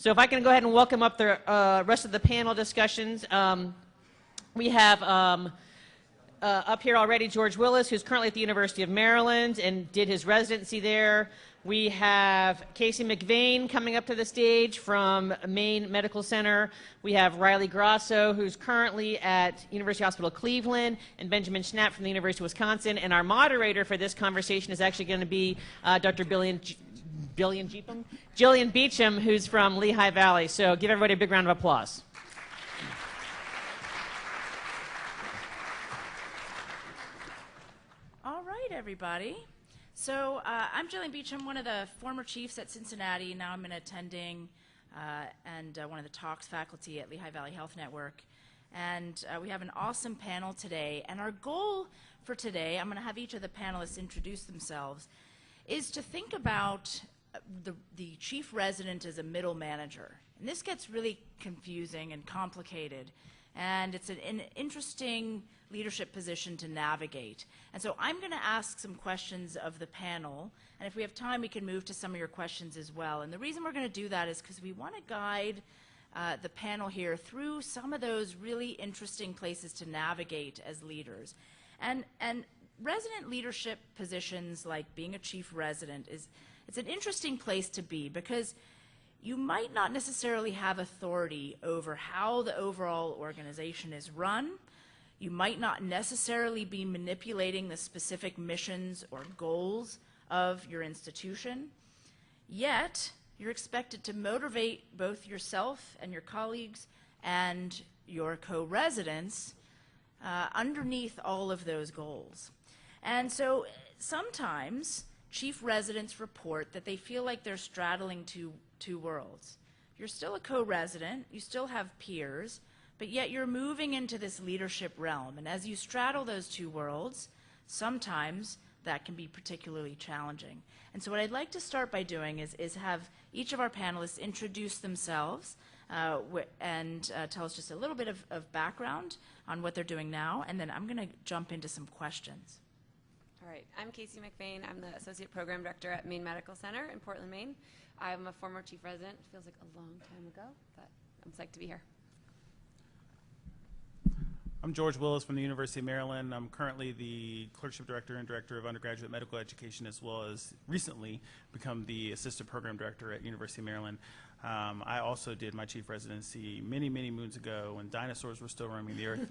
So if I can go ahead and welcome up the rest of the panel discussions. We have up here already George Willis, who's currently at the University of Maryland and did his residency there. We have Casey McVane coming up to the stage from Maine Medical Center. We have Riley Grosso, who's currently at University Hospital Cleveland, and Benjamin Schnapp from the University of Wisconsin. And our moderator for this conversation is actually going to be Dr. Jillian Beecham, who's from Lehigh Valley. So give everybody a big round of applause. All right, everybody. So I'm Jillian Beecham, one of the former chiefs at Cincinnati. Now I'm an attending and one of the talks faculty at Lehigh Valley Health Network. And we have an awesome panel today. And our goal for today, I'm going to have each of the panelists introduce themselves, is to think about the chief resident as a middle manager. And this gets really confusing and complicated. And it's an interesting leadership position to navigate. And so I'm going to ask some questions of the panel, and if we have time we can move to some of your questions as well. And the reason we're going to do that is because we want to guide the panel here through some of those really interesting places to navigate as leaders. And resident leadership positions, like being a chief resident, it's an interesting place to be, because you might not necessarily have authority over how the overall organization is run. You might not necessarily be manipulating the specific missions or goals of your institution. Yet, you're expected to motivate both yourself and your colleagues and your co-residents underneath all of those goals. And so sometimes chief residents report that they feel like they're straddling two worlds. You're still a co-resident, you still have peers, but yet you're moving into this leadership realm. And as you straddle those two worlds, sometimes that can be particularly challenging. And so what I'd like to start by doing is have each of our panelists introduce themselves and tell us just a little bit of background on what they're doing now, and then I'm going to jump into some questions. All right, I'm Casey McVane. I'm the Associate Program Director at Maine Medical Center in Portland, Maine. I'm a former chief resident. It feels like a long time ago, but I'm psyched to be here. I'm George Willis from the University of Maryland. I'm currently the Clerkship Director and Director of Undergraduate Medical Education, as well as recently become the Assistant Program Director at University of Maryland. I also did my chief residency many, many moons ago when dinosaurs were still roaming the earth.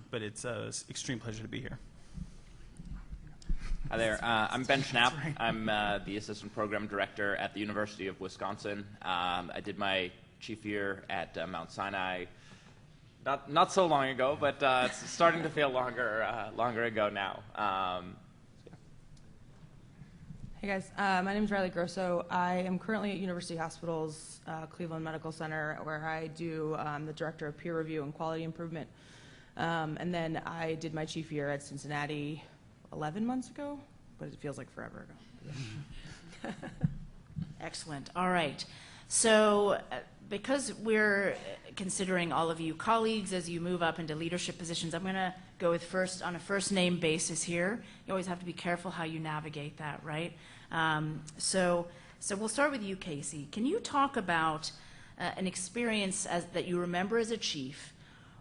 But it's an extreme pleasure to be here. Hi there. I'm Ben Schnapp. I'm the Assistant Program Director at the University of Wisconsin. I did my chief year at Mount Sinai not so long ago, but it's starting to feel longer ago now. Hey guys, my name is Riley Grosso. I am currently at University Hospital's Cleveland Medical Center, where I do the Director of Peer Review and Quality Improvement. And then I did my chief year at Cincinnati 11 months ago, but it feels like forever ago. Excellent. All right. So because we're considering all of you colleagues as you move up into leadership positions, I'm going to go with on a first name basis here. You always have to be careful how you navigate that, right? So we'll start with you, Casey. Can you talk about an experience that you remember as a chief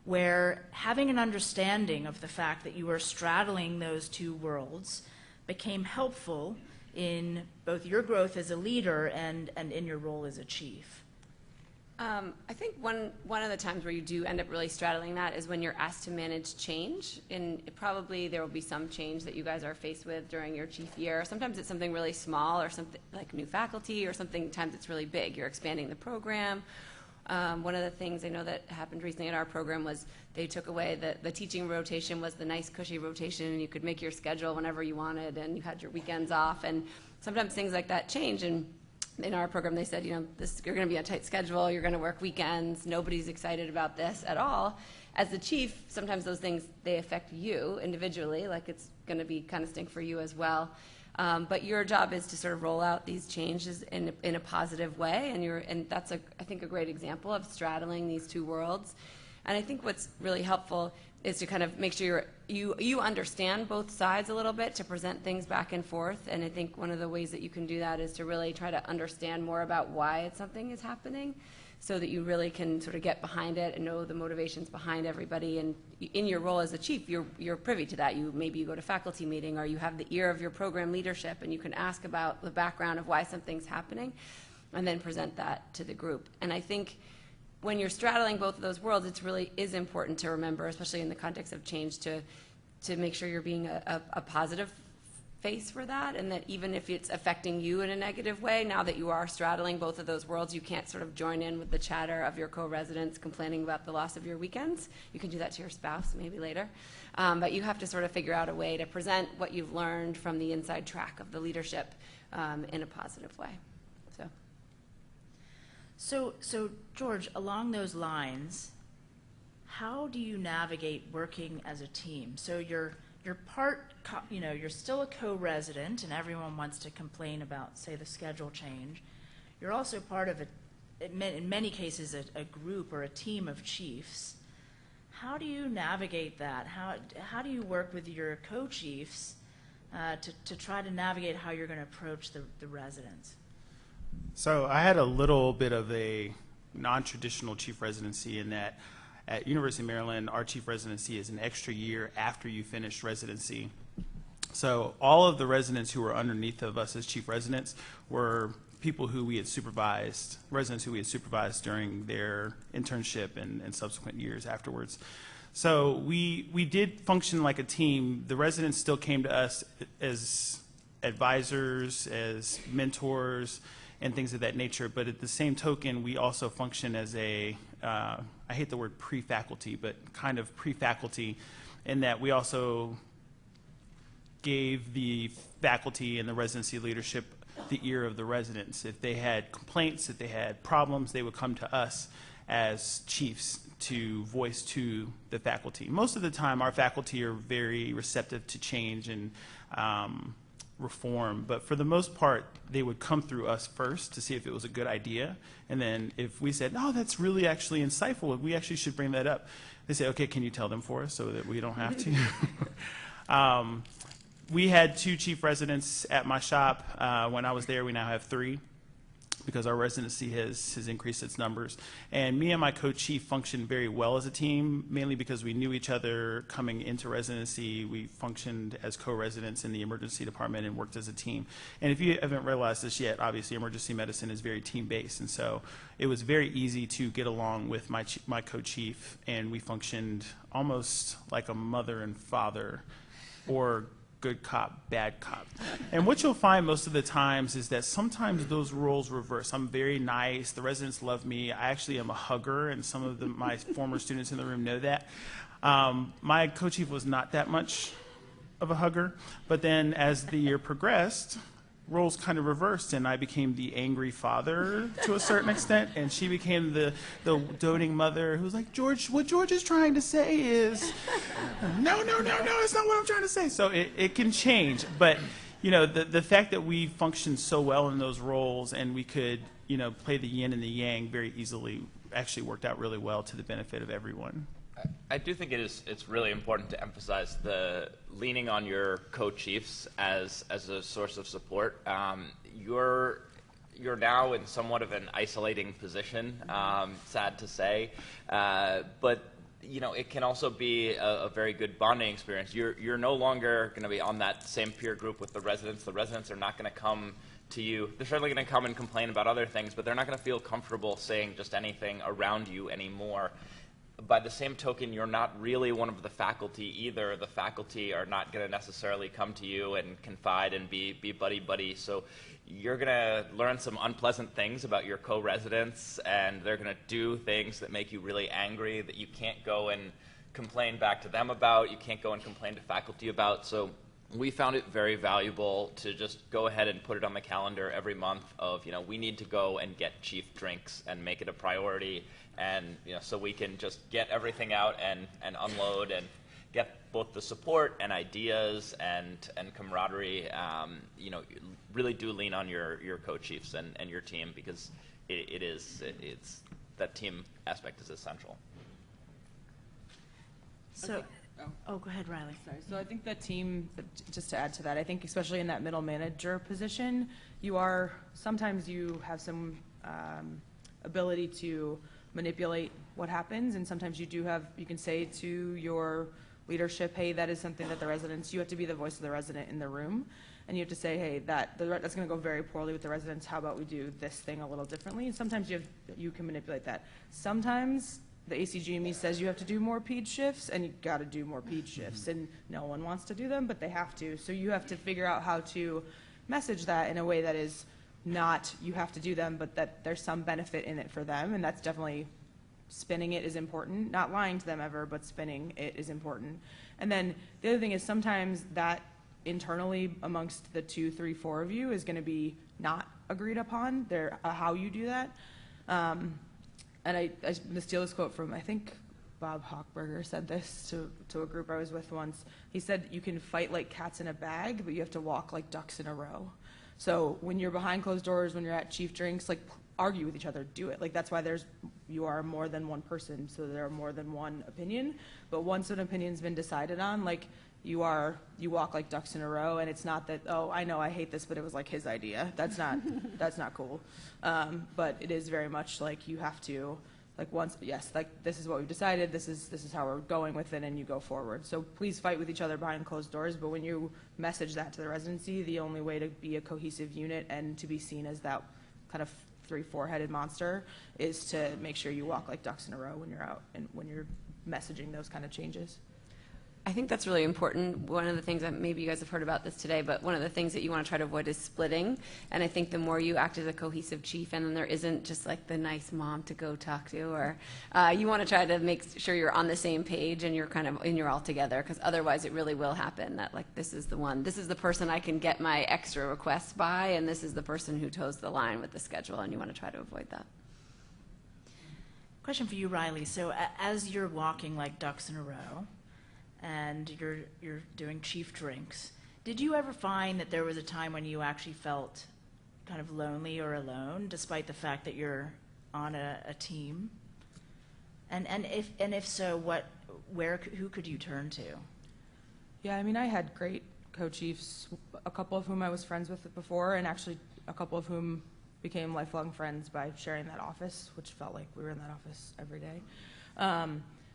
where having an understanding of the fact that you were straddling those two worlds became helpful in both your growth as a leader and in your role as a chief? I think one of the times where you do end up really straddling that is when you're asked to manage change. And probably there will be some change that you guys are faced with during your chief year. Sometimes it's something really small, or something like new faculty, or sometimes it's really big. You're expanding the program. One of the things I know that happened recently in our program was they took away the teaching rotation was the nice cushy rotation, and you could make your schedule whenever you wanted, and you had your weekends off. And sometimes things like that change. And in our program, they said, you're going to be on a tight schedule, you're going to work weekends, nobody's excited about this at all. As the chief, sometimes those things, they affect you individually, like it's going to be kind of stink for you as well. But your job is to sort of roll out these changes in a positive way, and that's I think a great example of straddling these two worlds. And I think what's really helpful is to kind of make sure you understand both sides a little bit, to present things back and forth. And I think one of the ways that you can do that is to really try to understand more about why something is happening, so that you really can sort of get behind it and know the motivations behind everybody. And in your role as a chief, you're privy to that. Maybe you go to faculty meeting, or you have the ear of your program leadership, and you can ask about the background of why something's happening, and then present that to the group. And I think when you're straddling both of those worlds, it really is important to remember, especially in the context of change, to make sure you're being a positive face for that, and that even if it's affecting you in a negative way, now that you are straddling both of those worlds, you can't sort of join in with the chatter of your co-residents complaining about the loss of your weekends. You can do that to your spouse maybe later. But you have to sort of figure out a way to present what you've learned from the inside track of the leadership in a positive way. So George, along those lines, how do you navigate working as a team? So you're you're still a co-resident, and everyone wants to complain about, say, the schedule change. You're also part of in many cases, a group or a team of chiefs. How do you navigate that? How do you work with your co-chiefs to try to navigate how you're going to approach the residents? So I had a little bit of a non-traditional chief residency, in that at University of Maryland, our chief residency is an extra year after you finish residency. So all of the residents who were underneath of us as chief residents were people who we had supervised, residents who we had supervised during their internship and subsequent years afterwards. So we did function like a team. The residents still came to us as advisors, as mentors, and things of that nature. But at the same token, we also function as I hate the word pre-faculty, but kind of pre-faculty, in that we also gave the faculty and the residency leadership the ear of the residents. If they had complaints, if they had problems, they would come to us as chiefs to voice to the faculty. Most of the time, our faculty are very receptive to change and reform, but for the most part, they would come through us first to see if it was a good idea, and then if we said, no, that's really actually insightful, we actually should bring that up, they say, okay, can you tell them for us so that we don't have to? We had 2 chief residents at my shop. When I was there, we now have 3, because our residency has increased its numbers. And me and my co-chief functioned very well as a team, mainly because we knew each other coming into residency. We functioned as co-residents in the emergency department and worked as a team. And if you haven't realized this yet, obviously emergency medicine is very team-based, and so it was very easy to get along with my co-chief, and we functioned almost like a mother and father, or good cop, bad cop. And what you'll find most of the times is that sometimes those roles reverse. I'm very nice. The residents love me. I actually am a hugger, and some of my former students in the room know that. My co-chief was not that much of a hugger, but then as the year progressed, roles kind of reversed, and I became the angry father to a certain extent, and she became the doting mother who was like, George, what George is trying to say is, no, it's not what I'm trying to say. So it can change, but the fact that we functioned so well in those roles, and we could play the yin and the yang very easily, actually worked out really well to the benefit of everyone. I do think it's really important to emphasize the leaning on your co-chiefs as a source of support. You're now in somewhat of an isolating position, sad to say, but it can also be a very good bonding experience. You're no longer going to be on that same peer group with the residents. The residents are not going to come to you. They're certainly going to come and complain about other things, but they're not going to feel comfortable saying just anything around you anymore. By the same token, you're not really one of the faculty either. The faculty are not going to necessarily come to you and confide and be buddy-buddy. So you're going to learn some unpleasant things about your co-residents, and they're going to do things that make you really angry that you can't go and complain back to them about. You can't go and complain to faculty about. So we found it very valuable to just go ahead and put it on the calendar every month of, we need to go and get chief drinks and make it a priority. And so we can just get everything out and unload and get both the support and ideas and camaraderie. Really do lean on your co-chiefs and your team, because it's that team aspect is essential. So, oh, go ahead, Riley. Sorry. So I think the team, just to add to that, I think especially in that middle manager position, sometimes you have some ability to manipulate what happens, and sometimes you can say to your leadership, hey, that is something that you have to be the voice of the resident in the room, and you have to say, hey, that's going to go very poorly with the residents, how about we do this thing a little differently? And sometimes you can manipulate that. Sometimes the ACGME says you have to do more PED shifts, and you got to do more PED shifts, and no one wants to do them, but they have to. So you have to figure out how to message that in a way that is not you have to do them, but that there's some benefit in it for them, and that's definitely spinning it is important. Not lying to them ever, but spinning it is important. And then the other thing is sometimes that internally amongst the 2, 3, 4 of you is going to be not agreed upon how you do that. And I steal this quote from, I think Bob Hochberger said this to a group I was with once. He said, you can fight like cats in a bag, but you have to walk like ducks in a row. So when you're behind closed doors, when you're at chief drinks, like argue with each other, do it. Like that's why you are more than one person, so there are more than one opinion. But once an opinion's been decided on, like you walk like ducks in a row, and it's not that, oh, I know I hate this, but it was like his idea. That's not cool. But it is very much like you have to, like once, yes, like this is what we've decided, this is how we're going with it, and you go forward. So please fight with each other behind closed doors, but when you message that to the residency, the only way to be a cohesive unit and to be seen as that kind of 3, 4-headed monster is to make sure you walk like ducks in a row when you're out and when you're messaging those kind of changes. I think that's really important. One of the things that maybe you guys have heard about this today, but one of the things that you want to try to avoid is splitting. And I think the more you act as a cohesive chief, and then there isn't just like the nice mom to go talk to, or you want to try to make sure you're on the same page and you're all together, because otherwise it really will happen that like this is the person I can get my extra requests by, and this is the person who toes the line with the schedule, and you want to try to avoid that. Question for you, Riley. So as you're walking like ducks in a row, and you're doing chief drinks, did you ever find that there was a time when you actually felt kind of lonely or alone, despite the fact that you're on a team? And if so, who could you turn to? Yeah, I mean, I had great co-chiefs, a couple of whom I was friends with before, and actually a couple of whom became lifelong friends by sharing that office, which felt like we were in that office every day.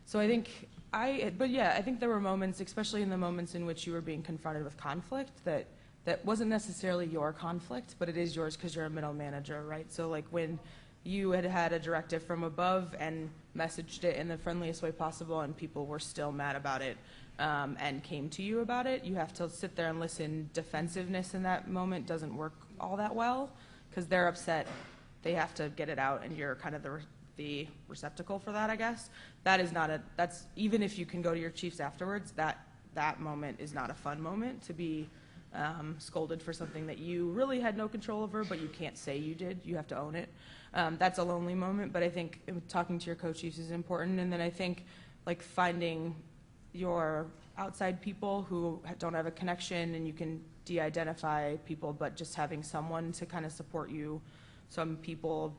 So I think I think there were moments, especially in the moments in which you were being confronted with conflict, that wasn't necessarily your conflict, but it is yours because you're a middle manager, right? So like when you had a directive from above and messaged it in the friendliest way possible and people were still mad about it and came to you about it, you have to sit there and listen. Defensiveness in that moment doesn't work all that well because they're upset. They have to get it out, and you're kind of the receptacle for that, I guess. That's even if you can go to your chiefs afterwards, that moment is not a fun moment to be scolded for something that you really had no control over, but you can't say you did. You have to own it. That's a lonely moment, but I think talking to your co-chiefs is important. And then I think like finding your outside people who don't have a connection, and you can de-identify people, but just having someone to kind of support you, some people,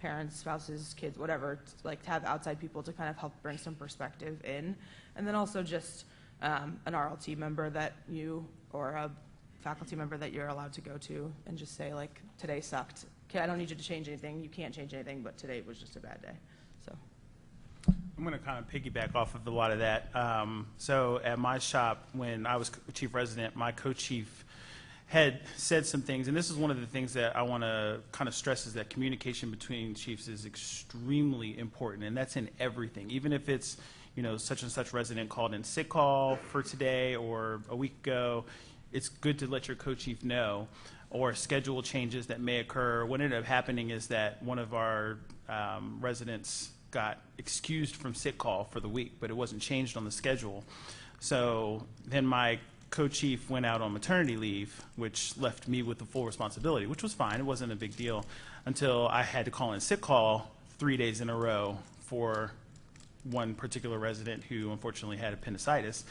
parents, spouses, kids, whatever, like to have outside people to kind of help bring some perspective in. And then also just an RLT member that or a faculty member that you're allowed to go to and just say like, today sucked. Okay, I don't need you to change anything. You can't change anything, but today was just a bad day. So I'm going to kind of piggyback off of a lot of that. So at my shop, when I was chief resident, my co-chief had said some things, and this is one of the things that I want to kind of stress, is that communication between chiefs is extremely important, and that's in everything. Even if it's, such and such resident called in sick call for today or a week ago, it's good to let your co-chief know, or schedule changes that may occur. What ended up happening is that one of our residents got excused from sick call for the week, but it wasn't changed on the schedule. So then my co-chief went out on maternity leave, which left me with the full responsibility, which was fine. It wasn't a big deal until I had to call in sick call 3 days in a row for one particular resident who unfortunately had appendicitis.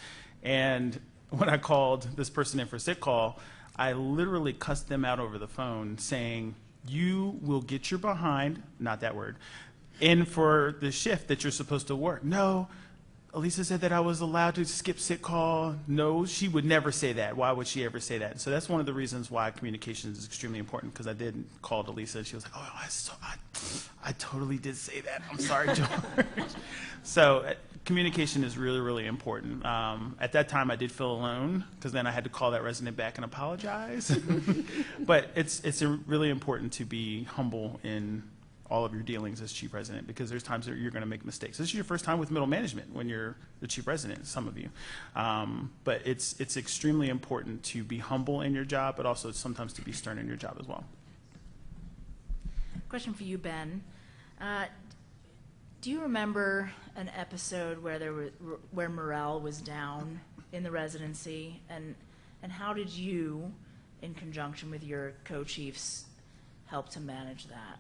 And when I called this person in for sick call, I literally cussed them out over the phone saying, you will get your behind, not that word, in for the shift that you're supposed to work. No, Elisa said that I was allowed to skip sick call. No, she would never say that. Why would she ever say that? So that's one of the reasons why communication is extremely important, because I did call Elisa and she was like, oh, I totally did say that. I'm sorry, George. So communication is really, really important. At that time, I did feel alone because then I had to call that resident back and apologize. But it's really important to be humble in all of your dealings as chief resident, because there's times that you're going to make mistakes. This is your first time with middle management when you're the chief resident, some of you. But it's extremely important to be humble in your job, but also sometimes to be stern in your job as well. Question for you, Ben. Do you remember an episode where morale was down in the residency, and how did you, in conjunction with your co-chiefs, help to manage that?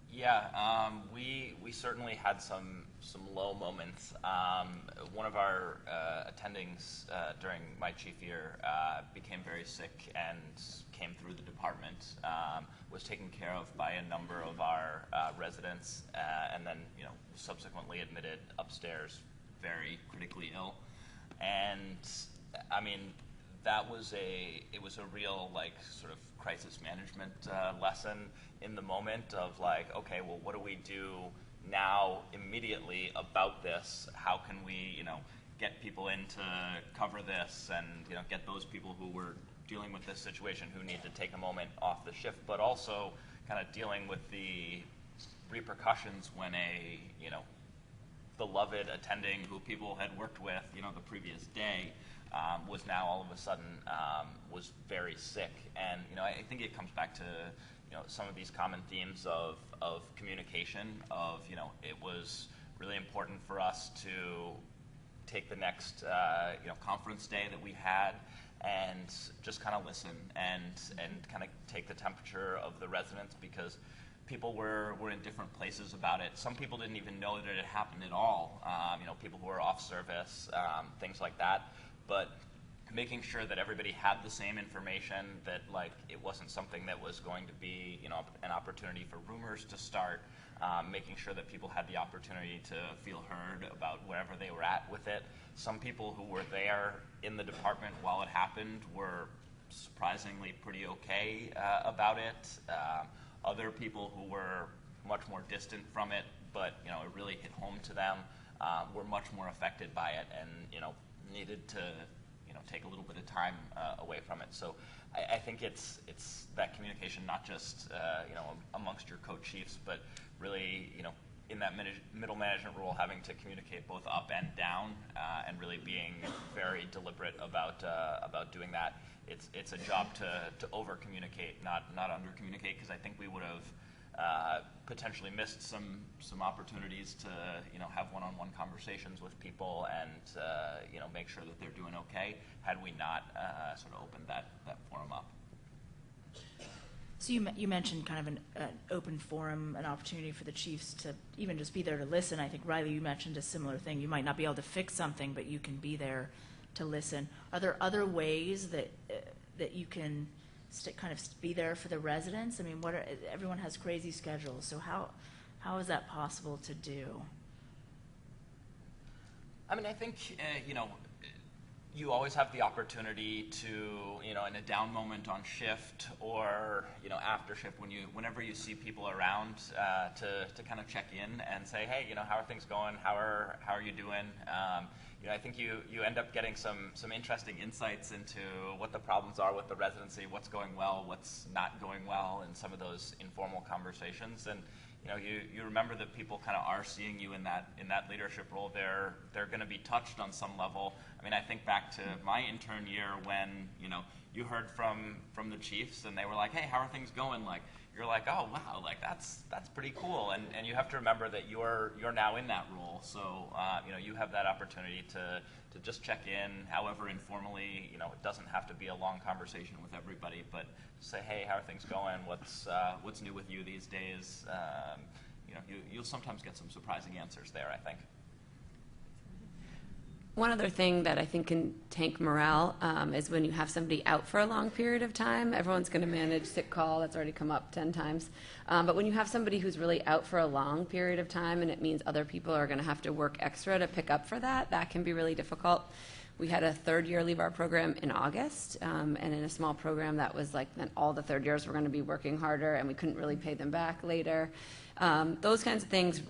Yeah, we certainly had some low moments. One of our attendings during my chief year became very sick and came through the department. Was taken care of by a number of our residents, and then subsequently admitted upstairs, very critically ill. And I mean, it was a real sort of crisis management lesson in the moment of okay, well, what do we do now immediately about this? How can we get people in to cover this, and get those people who were dealing with this situation who need to take a moment off the shift, but also kind of dealing with the repercussions when a beloved attending who people had worked with the previous day was now all of a sudden was very sick. And I think it comes back to some of these common themes of communication, of it was really important for us to take the next conference day that we had and just kind of listen and kind of take the temperature of the residents, because people were in different places about it. Some people didn't even know that it had happened at all. People who were off service, things like that. But making sure that everybody had the same information, that it wasn't something that was going to be an opportunity for rumors to start. Making sure that people had the opportunity to feel heard about wherever they were at with it. Some people who were there in the department while it happened were surprisingly pretty okay about it. Other people who were much more distant from it, but it really hit home to them, were much more affected by it, and needed to take a little bit of time away from it. So I think it's that communication, not just amongst your co-chiefs, but really in that middle management role, having to communicate both up and down, and really being very deliberate about doing that. It's a job to over communicate, not under communicate, because I think we would have potentially missed some opportunities to have one-on-one conversations with people and make sure that they're doing okay, had we not sort of opened that forum up. So you mentioned kind of an open forum, an opportunity for the chiefs to even just be there to listen. I think, Riley, you mentioned a similar thing. You might not be able to fix something, but you can be there to listen. Are there other ways that you can kind of be there for the residents? I mean, everyone has crazy schedules, so how is that possible to do? I mean, I think you always have the opportunity to, in a down moment on shift or, after shift, whenever you see people around, to kind of check in and say, hey, how are things going? How are you doing? I think you end up getting some interesting insights into what the problems are with the residency, what's going well, what's not going well, in some of those informal conversations. And you remember that people kind of are seeing you in that leadership role. They're going to be touched on some level. I mean, I think back to my intern year when you heard from the chiefs and they were like, hey, how are things going? You're like, oh wow, that's pretty cool. And you have to remember that you're now in that role. So you have that opportunity to just check in, however informally. It doesn't have to be a long conversation with everybody, but say, hey, how are things going? What's new with you these days? You'll sometimes get some surprising answers there, I think. One other thing that I think can tank morale is when you have somebody out for a long period of time. Everyone's going to manage sick call. That's already come up 10 times. But when you have somebody who's really out for a long period of time, and it means other people are going to have to work extra to pick up for that, that can be really difficult. We had a third year leave our program in August, and in a small program that was like then all the third years were going to be working harder, and we couldn't really pay them back later. Those kinds of things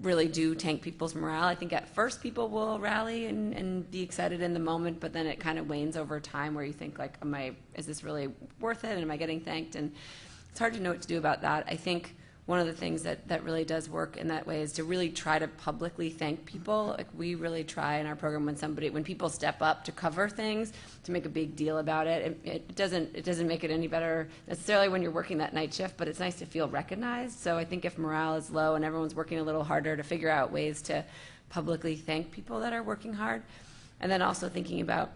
really do tank people's morale. I think at first people will rally and be excited in the moment, but then it kind of wanes over time where you think like, is this really worth it? And am I getting thanked? And it's hard to know what to do about that. I think one of the things that really does work in that way is to really try to publicly thank people. Like we really try in our program when people step up to cover things, to make a big deal about it. It doesn't make it any better necessarily when you're working that night shift, but it's nice to feel recognized. So I think if morale is low and everyone's working a little harder, to figure out ways to publicly thank people that are working hard. And then also thinking about,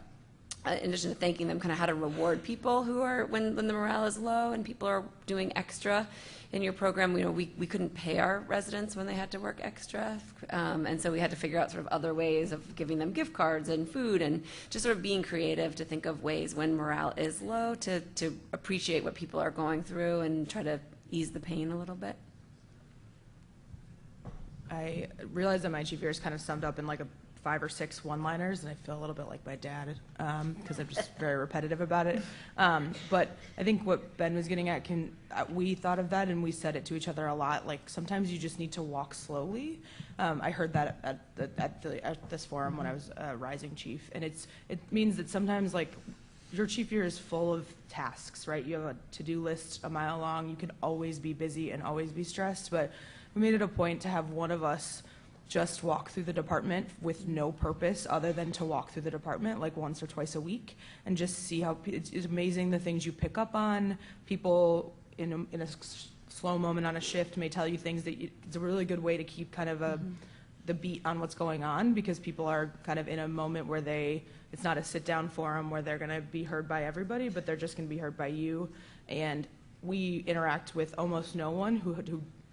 in addition to thanking them, kind of how to reward people who are, when the morale is low and people are doing extra. In your program, we couldn't pay our residents when they had to work extra, and so we had to figure out sort of other ways of giving them gift cards and food, and just sort of being creative to think of ways when morale is low to appreciate what people are going through and try to ease the pain a little bit. I realized that my chief year is kind of summed up in like 5 or 6 one-liners, and I feel a little bit like my dad because I'm just very repetitive about it. But I think what Ben was getting at, we thought of that and we said it to each other a lot. Like sometimes you just need to walk slowly. I heard that at this forum when I was rising chief, and it means that sometimes like your chief year is full of tasks, right? You have a to-do list a mile long. You can always be busy and always be stressed, but we made it a point to have one of us just walk through the department with no purpose other than to walk through the department like once or twice a week and just see how it's amazing the things you pick up on. People in a slow moment on a shift may tell you things that it's a really good way to keep kind of the beat on what's going on, because people are kind of in a moment where it's not a sit down forum where they're going to be heard by everybody, but they're just going to be heard by you. And we interact with almost no one who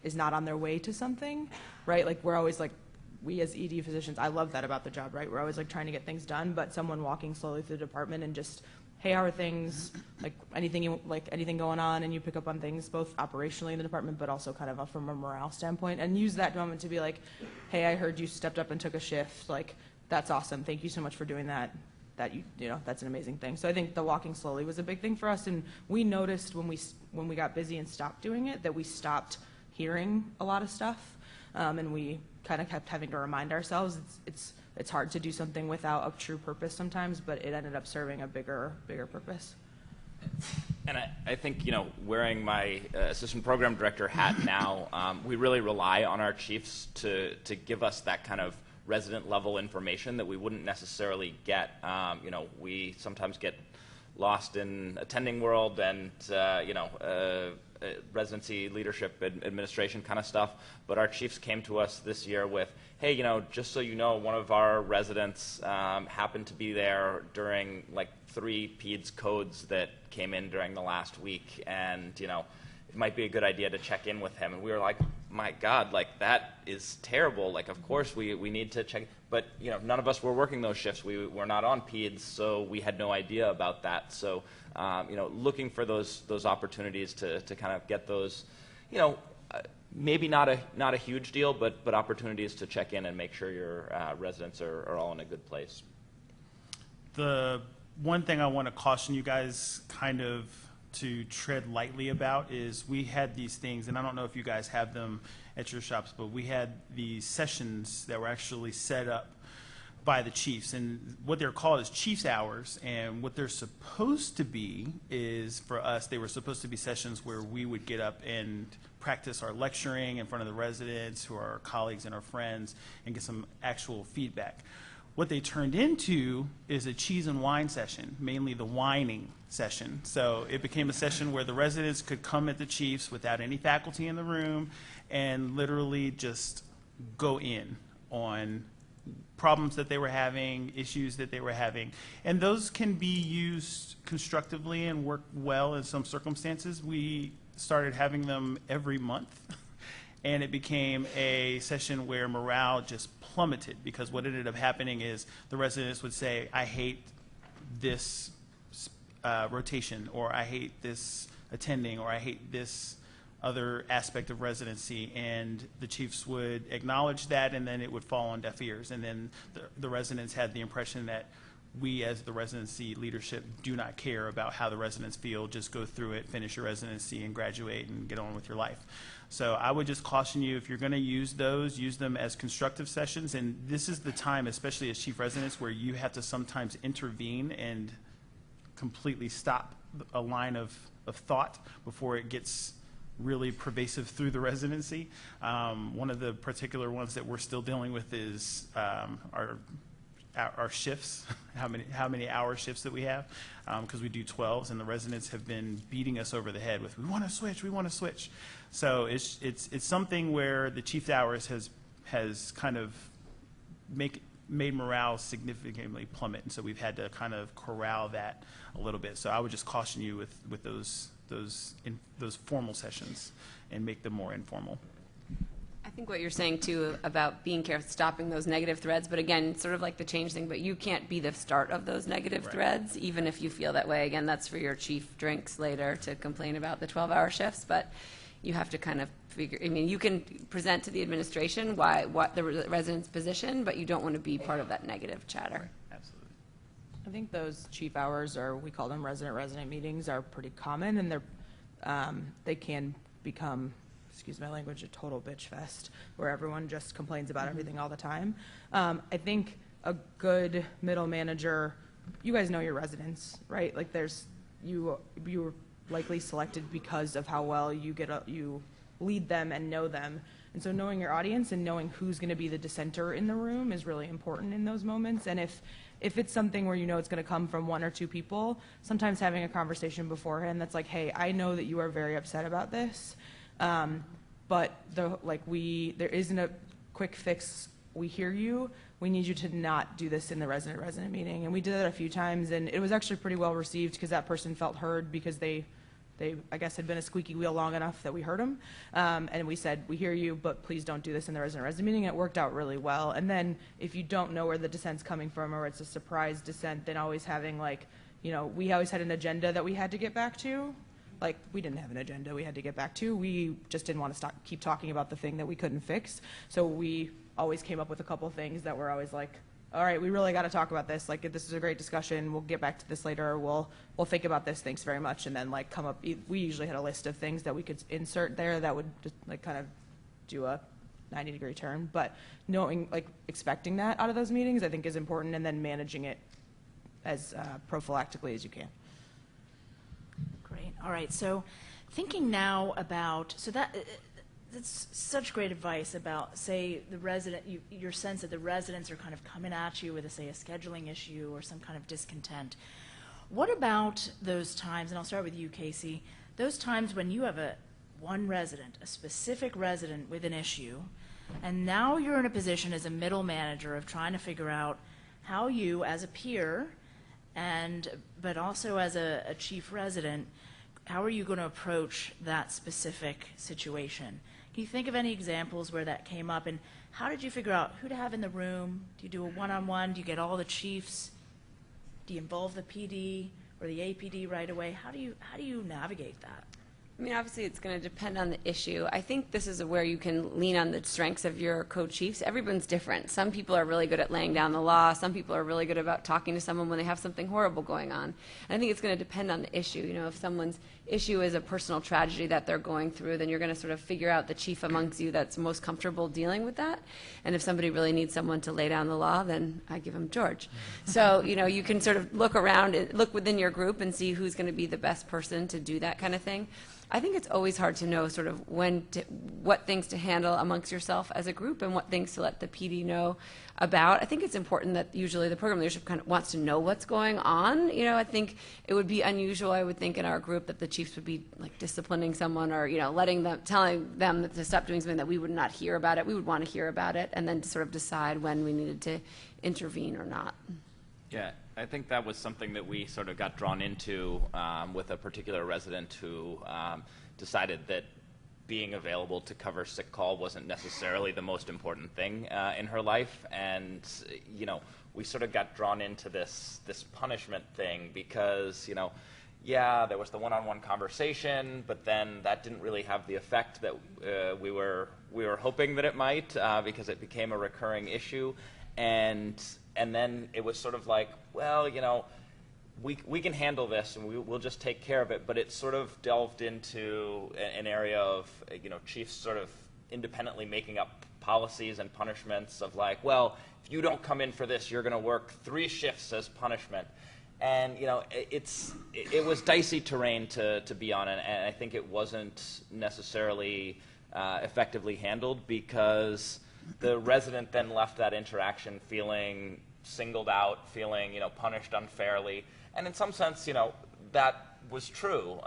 is not on their way to something, right? Like we're always like, we as ED physicians, I love that about the job, right? We're always like trying to get things done, but someone walking slowly through the department and just, hey, how are things? Like anything going on, and you pick up on things both operationally in the department, but also kind of from a morale standpoint, and use that moment to be like, hey, I heard you stepped up and took a shift. Like that's awesome. Thank you so much for doing that. That's an amazing thing. So I think the walking slowly was a big thing for us, and we noticed when we got busy and stopped doing it that we stopped hearing a lot of stuff, and we kind of kept having to remind ourselves it's hard to do something without a true purpose sometimes, but it ended up serving a bigger purpose. And I think, wearing my assistant program director hat now, we really rely on our chiefs to give us that kind of resident level information that we wouldn't necessarily get. We sometimes get lost in attending world and, residency, leadership, administration kind of stuff. But our chiefs came to us this year with, hey, just so you know, one of our residents happened to be there during like 3 PEDS codes that came in during the last week, and it might be a good idea to check in with him. And we were like, my God, like that is terrible. Like, of course we need to check, but none of us were working those shifts. We were not on PEDS, so we had no idea about that. So looking for those opportunities to kind of get those, maybe not a huge deal, but opportunities to check in and make sure your residents are all in a good place. The one thing I want to caution you guys kind of to tread lightly about is we had these things, and I don't know if you guys have them at your shops, but we had these sessions that were actually set up by the chiefs, and what they're called is chiefs hours, and what they're supposed to be is, for us, they were supposed to be sessions where we would get up and practice our lecturing in front of the residents who are our colleagues and our friends and get some actual feedback. What they turned into is a cheese and wine session, mainly the whining session. So it became a session where the residents could come at the chiefs without any faculty in the room and literally just go in on problems that they were having, issues that they were having. And those can be used constructively and work well in some circumstances. We started having them every month. and it became a session where morale just plummeted, because what ended up happening is the residents would say, I hate this rotation, or I hate this attending, or I hate this other aspect of residency, and the chiefs would acknowledge that, and then it would fall on deaf ears, and then the residents had the impression that we as the residency leadership do not care about how the residents feel, just go through it, finish your residency, and graduate and get on with your life. So I would just caution you, if you're going to use those, use them as constructive sessions, and this is the time, especially as chief residents, where you have to sometimes intervene and completely stop a line of thought before it gets really pervasive through the residency. One of the particular ones that we're still dealing with is our shifts, how many hour shifts that we have, because we do 12s, and the residents have been beating us over the head with, we want to switch, we want to switch. So it's something where the chief hours has kind of made morale significantly plummet, and so we've had to kind of corral that a little bit. So I would just caution you with those formal sessions and make them more informal. I think what you're saying too about being careful, stopping those negative threads, but again, sort of like the change thing, but you can't be the start of those negative threads, even if you feel that way. Again, that's for your chief drinks later to complain about the 12-hour shifts, but you have to kind of figure, I mean, you can present to the administration what the resident's position, but you don't want to be part of that negative chatter. Absolutely. I think those chief hours, or we call them resident meetings, are pretty common, and they can become, excuse my language, a total bitch fest where everyone just complains about everything all the time. I think a good middle manager, you guys know your residents, right? Like you were likely selected because of how well you lead them and know them. And so knowing your audience and knowing who's going to be the dissenter in the room is really important in those moments. And if it's something where you know it's going to come from one or two people, sometimes having a conversation beforehand that's like, hey, I know that you are very upset about this, but there isn't a quick fix. We hear you. We need you to not do this in the resident meeting. And we did that a few times, and it was actually pretty well received because that person felt heard, because they I guess had been a squeaky wheel long enough that we heard them. And we said, we hear you, but please don't do this in the resident meeting. And it worked out really well. And then if you don't know where the dissent's coming from, or it's a surprise dissent, then always having we always had an agenda that we had to get back to. Like, we didn't have an agenda we had to get back to. We just didn't want to keep talking about the thing that we couldn't fix. So we always came up with a couple of things that were always like, all right, we really got to talk about this. Like, this is a great discussion. We'll get back to this later. We'll think about this. Thanks very much. And then come up. We usually had a list of things that we could insert there that would just kind of do a 90-degree turn. But knowing, expecting that out of those meetings, I think is important, and then managing it as prophylactically as you can. Great. All right. So thinking now about, that's such great advice about, say, the resident, your sense that the residents are kind of coming at you with, say, a scheduling issue or some kind of discontent. What about those times, and I'll start with you, Casey, those times when you have one resident, a specific resident with an issue, and now you're in a position as a middle manager of trying to figure out how you, as a peer, but also as a chief resident, how are you going to approach that specific situation? Can you think of any examples where that came up, and how did you figure out who to have in the room? Do you do a one-on-one? Do you get all the chiefs? Do you involve the PD or the APD right away? How do you navigate that? I mean, obviously, it's going to depend on the issue. I think this is where you can lean on the strengths of your co-chiefs. Everyone's different. Some people are really good at laying down the law. Some people are really good about talking to someone when they have something horrible going on. And I think it's going to depend on the issue. You know, if someone's issue is a personal tragedy that they're going through, then you're going to sort of figure out the chief amongst you that's most comfortable dealing with that. And if somebody really needs someone to lay down the law, then I give them George. So, you know, you can sort of look around, look within your group and see who's going to be the best person to do that kind of thing. I think it's always hard to know sort of what things to handle amongst yourself as a group and what things to let the PD know about. I think it's important that usually the program leadership kind of wants to know what's going on. You know, I think it would be unusual, I would think, in our group that the chiefs would be like disciplining someone or, you know, telling them to stop doing something that we would not hear about it. We would want to hear about it and then to sort of decide when we needed to intervene or not. Yeah, I think that was something that we sort of got drawn into with a particular resident who decided that being available to cover sick call wasn't necessarily the most important thing in her life. And, you know, we sort of got drawn into this punishment thing because, you know, yeah, there was the one-on-one conversation, but then that didn't really have the effect that we were hoping that it might, because it became a recurring issue. And then it was sort of like, well, you know, we can handle this and we'll just take care of it. But it sort of delved into an area of, you know, chiefs sort of independently making up policies and punishments of like, well, if you don't come in for this, you're going to work 3 shifts as punishment. And, you know, it was dicey terrain to be on, and I think it wasn't necessarily effectively handled because the resident then left that interaction feeling singled out, feeling, you know, punished unfairly. And in some sense, you know, that was true.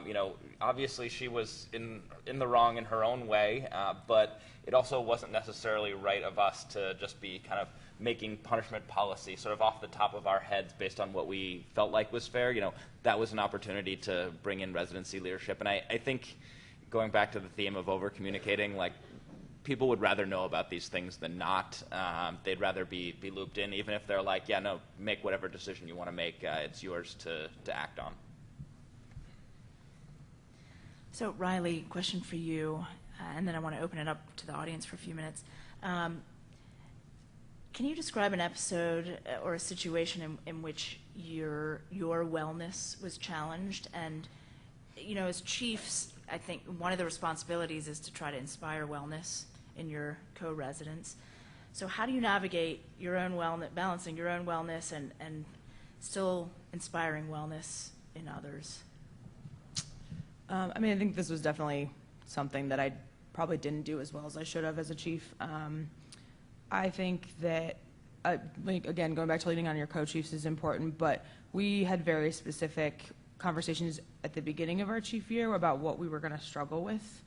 You know, obviously she was in the wrong in her own way, but it also wasn't necessarily right of us to just be kind of making punishment policy sort of off the top of our heads based on what we felt like was fair. You know, that was an opportunity to bring in residency leadership. And I think going back to the theme of over-communicating, like, people would rather know about these things than not. They'd rather be looped in, even if they're like, yeah, no, make whatever decision you want to make. It's yours to act on. So Riley, question for you, and then I want to open it up to the audience for a few minutes. Can you describe an episode or a situation in which your wellness was challenged? And, you know, as chiefs, I think one of the responsibilities is to try to inspire wellness in your co-residents. So how do you navigate your own wellness, balancing your own wellness and still inspiring wellness in others? I mean, I think this was definitely something that I probably didn't do as well as I should have as a chief. I think that, like, again, going back to leading on your co-chiefs is important, but we had very specific conversations at the beginning of our chief year about what we were going to struggle with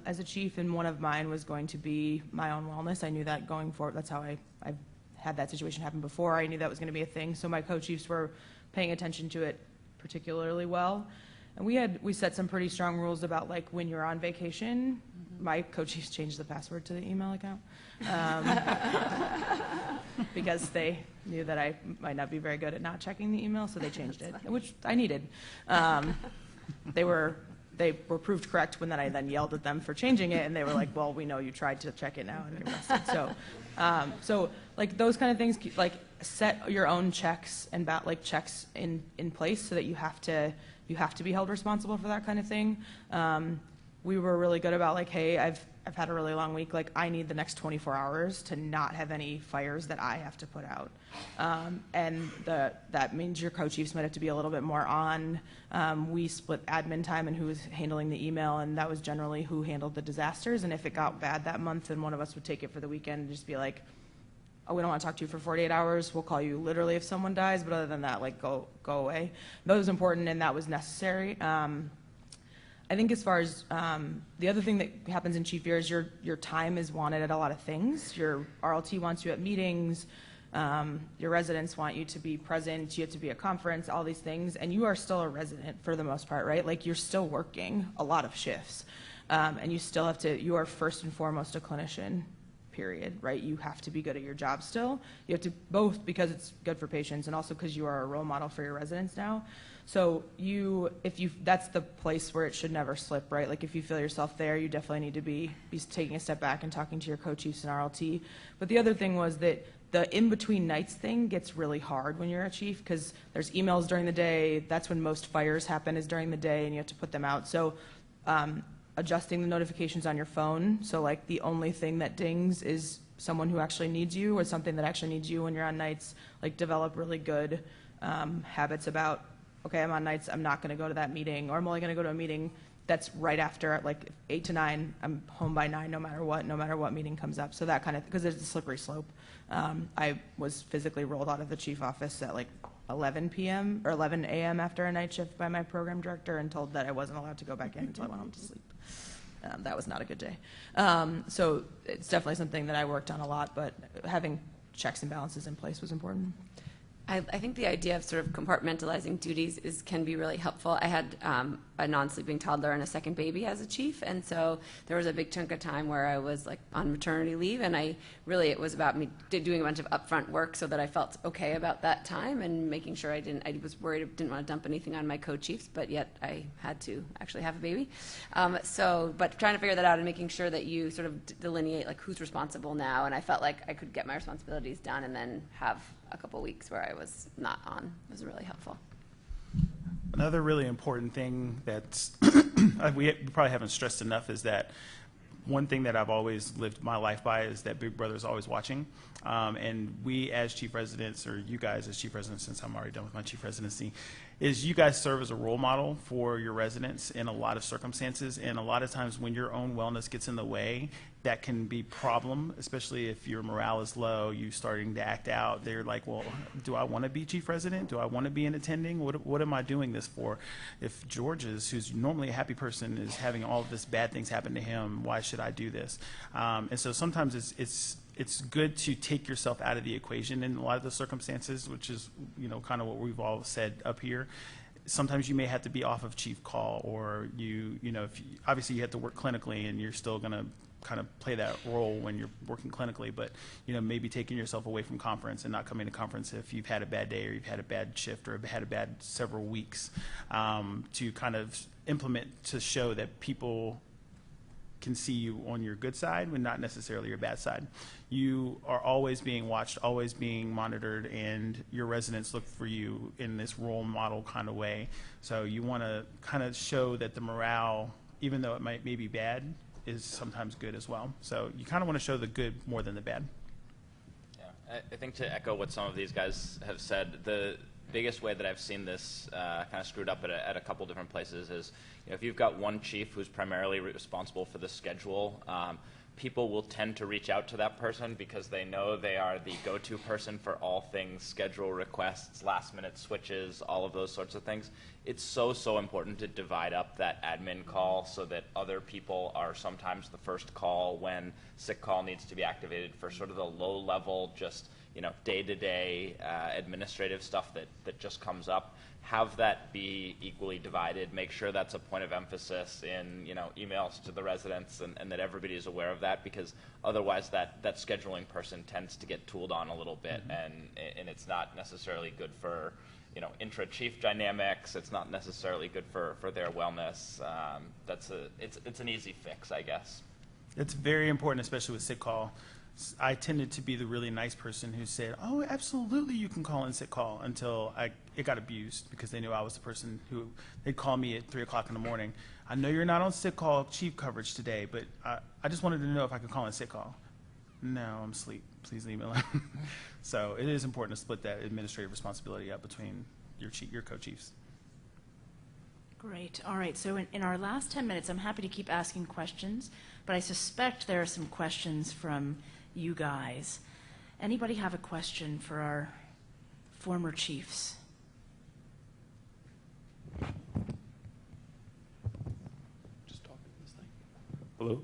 as a chief, and one of mine was going to be my own wellness. I knew that going forward. That's how I've had that situation happen before. I knew that was going to be a thing, so my co-chiefs were paying attention to it particularly well. And we set some pretty strong rules about, like, when you're on vacation. My co-chiefs changed the password to the email account because they knew that I might not be very good at not checking the email, so they changed it, which I needed. They were proved correct when I then yelled at them for changing it, and they were like, "Well, we know you tried to check it now," and they arrested. So like those kind of things, like set your own checks and checks in place so that you have to be held responsible for that kind of thing. We were really good about, like, hey, I've had a really long week. Like, I need the next 24 hours to not have any fires that I have to put out. And that means your co-chiefs might have to be a little bit more on. We split admin time and who was handling the email, and that was generally who handled the disasters. And if it got bad that month, then one of us would take it for the weekend and just be like, oh, we don't want to talk to you for 48 hours. We'll call you literally if someone dies, but other than that, like, go away. That was important, and that was necessary. I think as far as the other thing that happens in chief year is your time is wanted at a lot of things. Your RLT wants you at meetings. Your residents want you to be present. You have to be at conference, all these things. And you are still a resident for the most part, right? Like, you're still working a lot of shifts. And you still have to, you are first and foremost a clinician, period, right? You have to be good at your job still. You have to, both because it's good for patients and also because you are a role model for your residents now. So that's the place where it should never slip, right? Like, if you feel yourself there, you definitely need to be taking a step back and talking to your co-chiefs and RLT. But the other thing was that the in-between nights thing gets really hard when you're a chief because there's emails during the day. That's when most fires happen, is during the day, and you have to put them out. So adjusting the notifications on your phone, so, like, the only thing that dings is someone who actually needs you or something that actually needs you when you're on nights. Like, develop really good habits about, okay, I'm on nights, I'm not going to go to that meeting, or I'm only going to go to a meeting that's right after, at like 8 to 9, I'm home by 9 no matter what meeting comes up. So that kind of, because it's a slippery slope. I was physically rolled out of the chief office at like 11 p.m. or 11 a.m. after a night shift by my program director and told that I wasn't allowed to go back in until I went home to sleep. That was not a good day. So it's definitely something that I worked on a lot, but having checks and balances in place was important. I think the idea of sort of compartmentalizing duties can be really helpful. I had a non-sleeping toddler and a second baby as a chief, and so there was a big chunk of time where I was like on maternity leave, and it was about me doing a bunch of upfront work so that I felt okay about that time and making sure I was worried I didn't want to dump anything on my co-chiefs, but yet I had to actually have a baby. But trying to figure that out and making sure that you sort of delineate like who's responsible now, and I felt like I could get my responsibilities done and then have a couple weeks where I was not on was really helpful. Another really important thing that we probably haven't stressed enough is that one thing that I've always lived my life by is that Big Brother is always watching. And we as chief residents, or you guys as chief residents, since I'm already done with my chief residency, is you guys serve as a role model for your residents in a lot of circumstances. And a lot of times when your own wellness gets in the way, that can be a problem, especially if your morale is low, you starting to act out. They're like, well, do I want to be chief resident? Do I want to be an attending? What am I doing this for? If George who's normally a happy person, is having all of this bad things happen to him, why should I do this? And so sometimes it's good to take yourself out of the equation in a lot of the circumstances, which is, kind of what we've all said up here. Sometimes you may have to be off of chief call, or obviously you have to work clinically and you're still going to kind of play that role when you're working clinically, but maybe taking yourself away from conference and not coming to conference if you've had a bad day or you've had a bad shift or had a bad several weeks, to kind of implement to show that people can see you on your good side but not necessarily your bad side. You are always being watched, always being monitored, and your residents look for you in this role model kind of way. So you want to kind of show that the morale, even though it may be bad, is sometimes good as well. So you kind of want to show the good more than the bad. Yeah, I think to echo what some of these guys have said, the biggest way that I've seen this kind of screwed up at a couple different places is, if you've got one chief who's primarily responsible for the schedule, people will tend to reach out to that person because they know they are the go-to person for all things schedule requests, last-minute switches, all of those sorts of things. It's so important to divide up that admin call so that other people are sometimes the first call when sick call needs to be activated for sort of the low-level, just day-to-day administrative stuff that just comes up. Have that be equally divided. Make sure that's a point of emphasis in emails to the residents, and that everybody is aware of that, because otherwise that scheduling person tends to get tooled on a little bit, and it's not necessarily good for intra-chief dynamics. It's not necessarily good for their wellness. It's an easy fix, I guess. It's very important, especially with sick call. I tended to be the really nice person who said, oh, absolutely, you can call in sick call, until it got abused because they knew I was the person who, they'd call me at 3 o'clock in the morning. I know you're not on sick call chief coverage today, but I just wanted to know if I could call in sick call. No, I'm asleep. Please leave me alone. So it is important to split that administrative responsibility up between your co-chiefs. Great. All right. So in our last 10 minutes, I'm happy to keep asking questions, but I suspect there are some questions from you guys. Anybody have a question for our former chiefs? Just talking to this thing. Hello.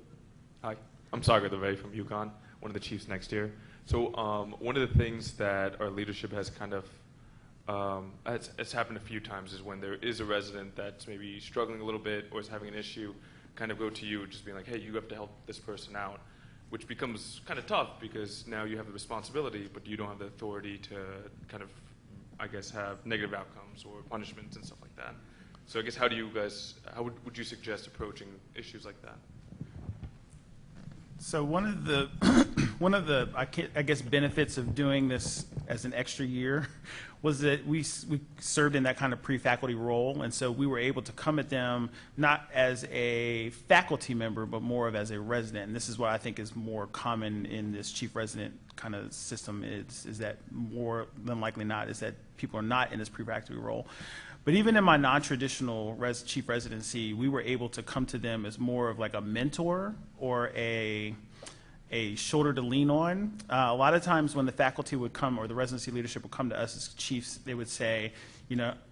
Hi. I'm Sagar Dave from UConn, one of the chiefs next year. So one of the things that our leadership has kind of it's happened a few times is when there is a resident that's maybe struggling a little bit or is having an issue, kind of go to you, just being like, hey, you have to help this person out, which becomes kind of tough because now you have the responsibility, but you don't have the authority to kind of, I guess, have negative outcomes or punishments and stuff like that. So I guess how would you suggest approaching issues like that? So one of the I guess benefits of doing this as an extra year was that we served in that kind of pre-faculty role, and so we were able to come at them not as a faculty member but more of as a resident. And this is what I think is more common in this chief resident kind of system is that more than likely not is that people are not in this pre-faculty role. But even in my non-traditional chief residency, we were able to come to them as more of like a mentor or a shoulder to lean on. A lot of times when the faculty would come or the residency leadership would come to us as chiefs, they would say,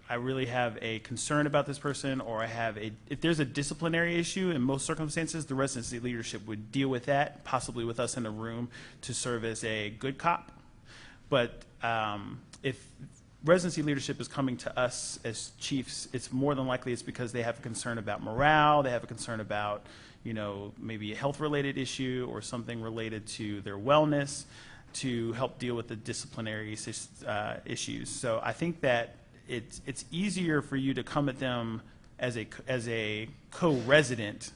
I really have a concern about this person, or if there's a disciplinary issue, in most circumstances, the residency leadership would deal with that, possibly with us in a room to serve as a good cop. But if residency leadership is coming to us as chiefs, it's more than likely it's because they have a concern about morale, they have a concern about, maybe a health-related issue or something related to their wellness to help deal with the disciplinary issues. So I think that it's easier for you to come at them as a co-resident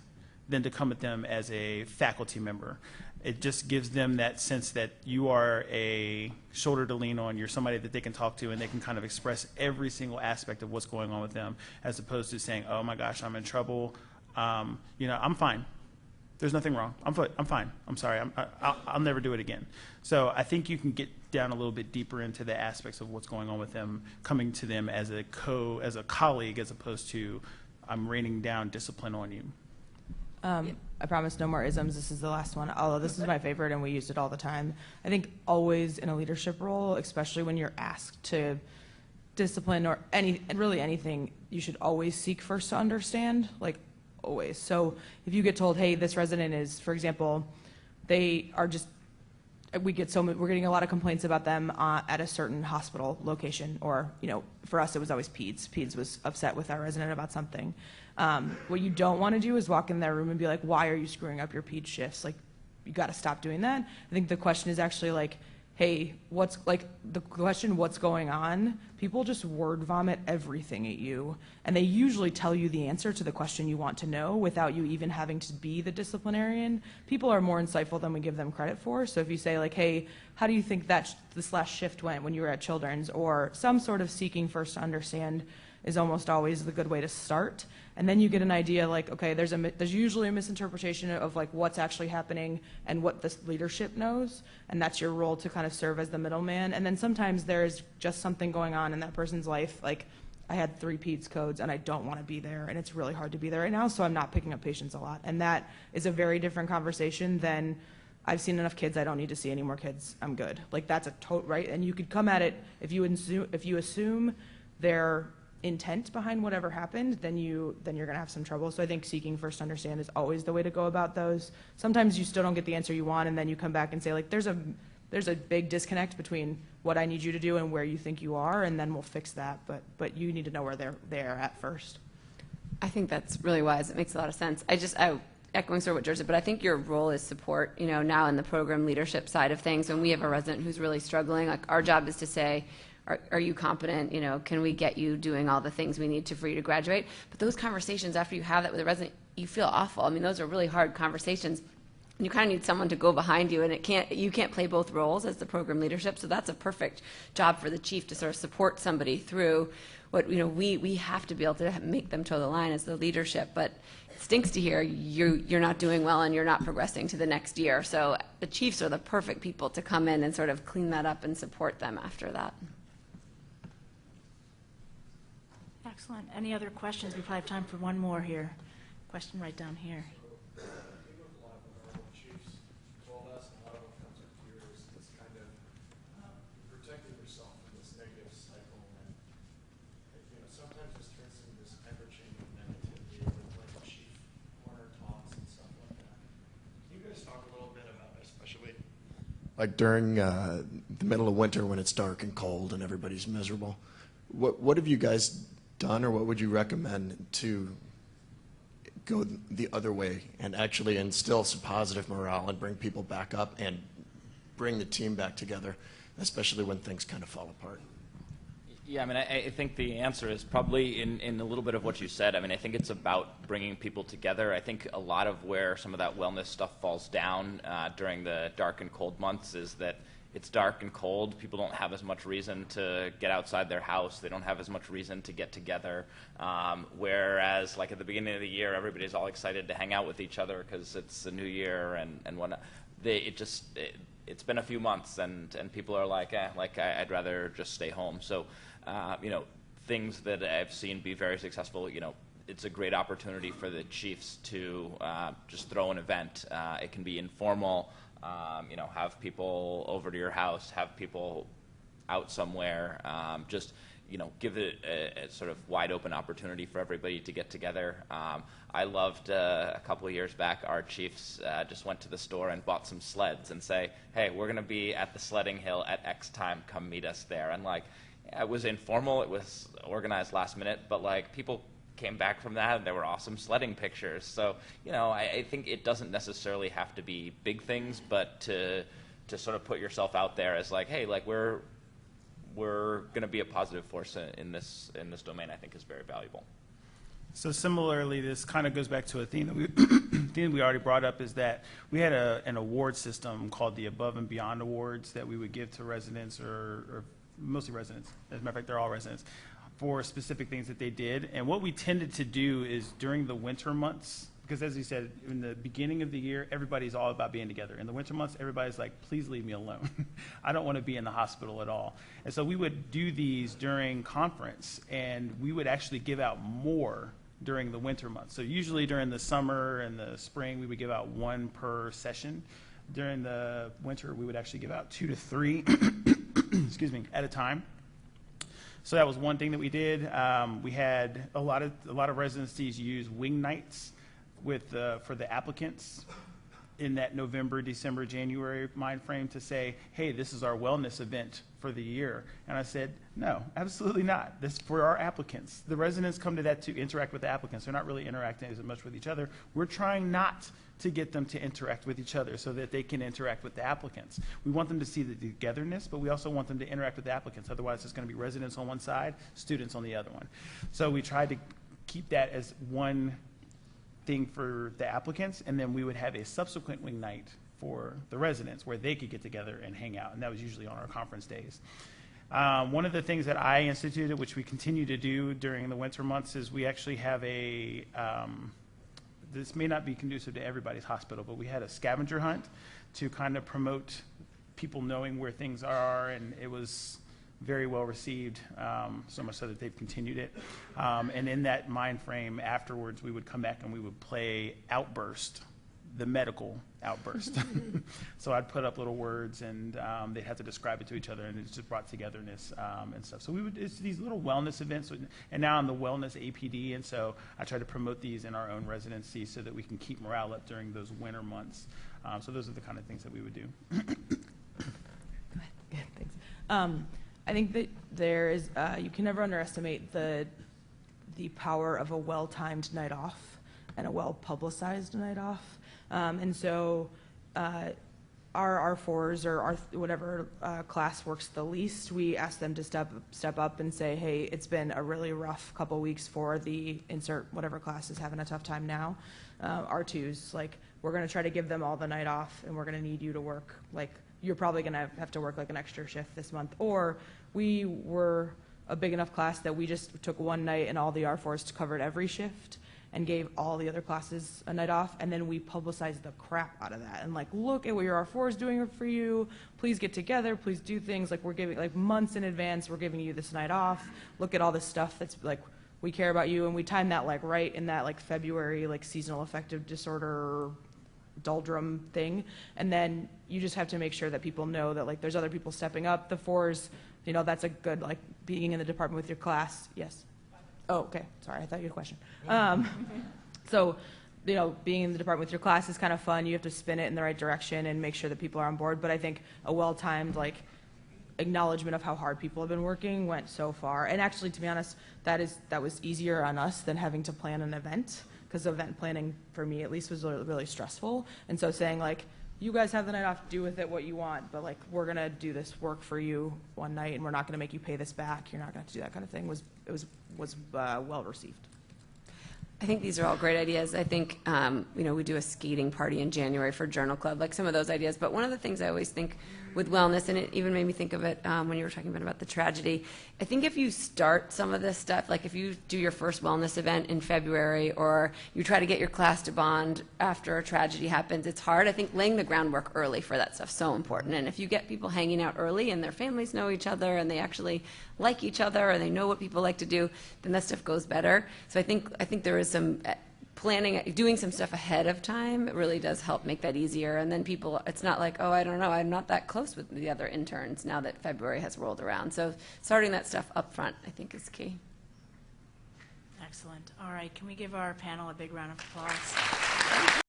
than to come at them as a faculty member. It just gives them that sense that you are a shoulder to lean on. You're somebody that they can talk to, and they can kind of express every single aspect of what's going on with them, as opposed to saying, "Oh my gosh, I'm in trouble. I'm fine. There's nothing wrong. I'm fine. I'm sorry. I'll never do it again." So I think you can get down a little bit deeper into the aspects of what's going on with them, coming to them as a colleague, as opposed to I'm raining down discipline on you. I promise no more isms. This is the last one, although this is my favorite and we used it all the time. I think always in a leadership role, especially when you're asked to discipline or really anything, you should always seek first to understand, like always. So if you get told, hey, this resident is, for example, they are just, we're getting a lot of complaints about them at a certain hospital location, or, for us it was always PEDS. PEDS was upset with our resident about something. What you don't want to do is walk in their room and be like, why are you screwing up your PEDS shifts? Like, you got to stop doing that. I think the question is actually like, hey, what's going on? People just word vomit everything at you, and they usually tell you the answer to the question you want to know without you even having to be the disciplinarian. People are more insightful than we give them credit for. So if you say like, hey, how do you think that this last shift went when you were at Children's, or some sort of seeking first to understand is almost always the good way to start. And then you get an idea like, okay, there's usually a misinterpretation of like what's actually happening and what this leadership knows, and that's your role to kind of serve as the middleman. And then sometimes there's just something going on in that person's life, like I had 3 PEDS codes and I don't want to be there, and it's really hard to be there right now, so I'm not picking up patients a lot. And that is a very different conversation than I've seen enough kids, I don't need to see any more kids, I'm good. Like that's right? And you could come at it, if you assume their intent behind whatever happened, then you're going to have some trouble. So I think seeking first to understand is always the way to go about those. Sometimes you still don't get the answer you want, and then you come back and say like, there's a big disconnect between what I need you to do and where you think you are, and then we'll fix that. But you need to know where they're at first. I think that's really wise. It makes a lot of sense. Echoing sort of what George said, but I think your role is support, now in the program leadership side of things. When we have a resident who's really struggling, like our job is to say, are you competent? Can we get you doing all the things we need for you to graduate? But those conversations, after you have that with a resident, you feel awful. I mean, those are really hard conversations. You kind of need someone to go behind you, and you can't play both roles as the program leadership. So that's a perfect job for the chief to sort of support somebody through what, we have to be able to make them toe the line as the leadership. But it stinks to hear you're not doing well and you're not progressing to the next year. So the chiefs are the perfect people to come in and sort of clean that up and support them after that. Excellent. Any other questions? We probably have time for one more here. Question right down here. Like during the middle of winter when it's dark and cold and everybody's miserable, what have you guys done, or what would you recommend to go the other way and actually instill some positive morale and bring people back up and bring the team back together, especially when things kind of fall apart? Yeah, I mean, I think the answer is probably in a little bit of what you said. I mean, I think it's about bringing people together. I think a lot of where some of that wellness stuff falls down during the dark and cold months is that it's dark and cold. People don't have as much reason to get outside their house. They don't have as much reason to get together. Whereas, like at the beginning of the year, everybody's all excited to hang out with each other because it's a new year and whatnot. It's been a few months, and people are like, I'd rather just stay home. So, things that I've seen be very successful, it's a great opportunity for the chiefs to just throw an event. It can be informal, have people over to your house, have people out somewhere, give it a sort of wide open opportunity for everybody to get together. I loved a couple of years back, our chiefs just went to the store and bought some sleds and say, hey, we're going to be at the sledding hill at X time, come meet us there. And it was informal. It was organized last minute, but like people came back from that and there were awesome sledding pictures. So, you know, I think it doesn't necessarily have to be big things, but to sort of put yourself out there as like, hey, like we're going to be a positive force in this domain, I think is very valuable. So similarly, this kind of goes back to a theme that we already brought up, is that we had an award system called the Above and Beyond Awards that we would give to residents, or mostly residents. As a matter of fact, they're all residents, for specific things that they did. And what we tended to do is during the winter months, because as you said, in the beginning of the year, everybody's all about being together. In the winter months, everybody's like, please leave me alone. I don't want to be in the hospital at all. And so we would do these during conference, and we would actually give out more during the winter months. So usually during the summer and the spring, we would give out one per session. During the winter, we would actually give out 2 to 3 excuse me, at a time. So that was one thing that we did. We had a lot of residencies use wing nights for the applicants in that November, December, January mind frame to say, hey, this is our wellness event for the year. And I said, no, absolutely not. This is for our applicants. The residents come to that to interact with the applicants. They're not really interacting as much with each other. We're trying not to get them to interact with each other so that they can interact with the applicants. We want them to see the togetherness, but we also want them to interact with the applicants. Otherwise, it's going to be residents on one side, students on the other one. So we tried to keep that as one thing for the applicants, and then we would have a subsequent wing night for the residents where they could get together and hang out, and that was usually on our conference days. One of the things that I instituted, which we continue to do during the winter months, is we actually have this may not be conducive to everybody's hospital, but we had a scavenger hunt to kind of promote people knowing where things are, and it was very well received, so much so that they've continued it. And in that mind frame afterwards, we would come back and we would play Outburst, the medical outburst. So I'd put up little words, and they'd have to describe it to each other, and it just brought togetherness and stuff. So it's these little wellness events, and now I'm the wellness APD, and so I try to promote these in our own residency so that we can keep morale up during those winter months. So those are the kind of things that we would do. Yeah, thanks. I think that there is, you can never underestimate the power of a well-timed night off and a well-publicized night off. And so our R4s or our whatever class works the least, we ask them to step up and say, hey, it's been a really rough couple weeks for the insert whatever class is having a tough time now. R2s, like, we're going to try to give them all the night off, and we're going to need you to work, like, you're probably going to have to work like an extra shift this month. Or we were a big enough class that we just took one night and all the R4s covered every shift and gave all the other classes a night off, and then we publicized the crap out of that. And like, look at what your R4 is doing for you. Please get together. Please do things. Like, we're giving, like, months in advance, we're giving you this night off. Look at all this stuff that's like, we care about you. And we timed that like right in that like February, like seasonal affective disorder doldrum thing. And then you just have to make sure that people know that like there's other people stepping up. The 4s, you know, that's a good, like, being in the department with your class. Yes. Oh, okay. Sorry, I thought you had a question. So, you know, being in the department with your class is kind of fun. You have to spin it in the right direction and make sure that people are on board. But I think a well-timed, like, acknowledgement of how hard people have been working went so far. And actually, to be honest, that was easier on us than having to plan an event, because event planning, for me at least, was really stressful. And so saying, like, you guys have the night off, do with it what you want, but like, we're going to do this work for you one night, and we're not going to make you pay this back. You're not going to do that kind of thing. Was well received. I think these are all great ideas. I think, you know, we do a skating party in January for Journal Club, like some of those ideas. But one of the things I always think with wellness, and it even made me think of it when you were talking about the tragedy, I think if you start some of this stuff, like if you do your first wellness event in February, or you try to get your class to bond after a tragedy happens, it's hard. I think laying the groundwork early for that stuff is so important. And if you get people hanging out early and their families know each other and they actually like each other and they know what people like to do, then that stuff goes better. So I think there is some planning, doing some stuff ahead of time, it really does help make that easier. And then people, it's not like, oh, I don't know, I'm not that close with the other interns now that February has rolled around. So starting that stuff up front, I think, is key. Excellent. All right, can we give our panel a big round of applause?